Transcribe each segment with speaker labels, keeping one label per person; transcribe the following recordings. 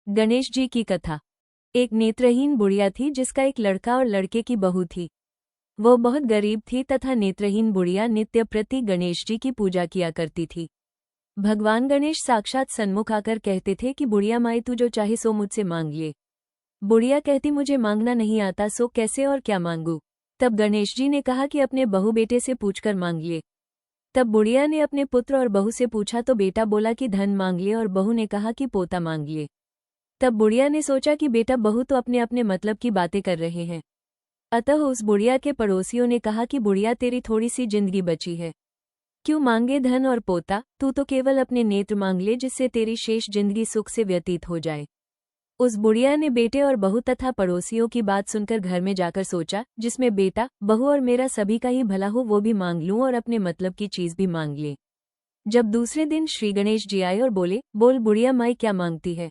Speaker 1: गणेश जी की कथा। एक नेत्रहीन बुढ़िया थी जिसका एक लड़का और लड़के की बहू थी। वो बहुत गरीब थी तथा नेत्रहीन बुढ़िया नित्य प्रति गणेश जी की पूजा किया करती थी। भगवान गणेश साक्षात सन्मुख आकर कहते थे कि बुढ़िया माई तू जो चाहे सो मुझसे मांग ले। बुढ़िया कहती मुझे मांगना नहीं आता, सो कैसे और क्या मांगू। तब गणेश जी ने कहा कि अपने बहू बेटे से पूछकर मांग ले। तब बुढ़िया ने अपने पुत्र और बहू से पूछा तो बेटा बोला कि धन मांग ले और बहू ने कहा कि पोता मांग ले। तब बुढ़िया ने सोचा कि बेटा बहू तो अपने अपने मतलब की बातें कर रहे हैं। अतः उस बुढ़िया के पड़ोसियों ने कहा कि बुढ़िया तेरी थोड़ी सी जिंदगी बची है, क्यों मांगे धन और पोता, तू तो केवल अपने नेत्र मांग ले जिससे तेरी शेष जिंदगी सुख से व्यतीत हो जाए। उस बुढ़िया ने बेटे और बहू तथा पड़ोसियों की बात सुनकर घर में जाकर सोचा, जिसमें बेटा बहू और मेरा सभी का ही भला हो वो भी मांग लूं और अपने मतलब की चीज भी मांग ले। जब दूसरे दिन श्री गणेश जी आए और बोले, बोल बुढ़िया माई क्या मांगती है,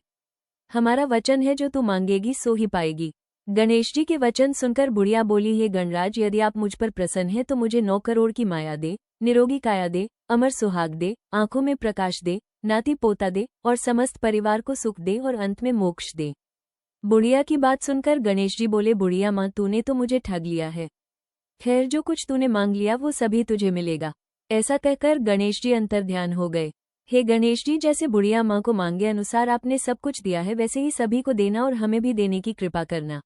Speaker 1: हमारा वचन है जो तू मांगेगी सो ही पाएगी। गणेश जी के वचन सुनकर बुढ़िया बोली, हे गणराज, यदि आप मुझ पर प्रसन्न हैं तो मुझे 9 करोड़ की माया दे, निरोगी काया दे, अमर सुहाग दे, आंखों में प्रकाश दे, नाती पोता दे और समस्त परिवार को सुख दे और अंत में मोक्ष दे। बुढ़िया की बात सुनकर गणेश जी बोले, बुढ़िया माँ तूने तो मुझे ठग लिया है। खैर जो कुछ तूने मांग लिया वो सभी तुझे मिलेगा। ऐसा कहकर गणेश जी अंतर्ध्यान हो गए। हे गणेश जी, जैसे बुढ़िया माँ को मांगे अनुसार आपने सब कुछ दिया है वैसे ही सभी को देना और हमें भी देने की कृपा करना।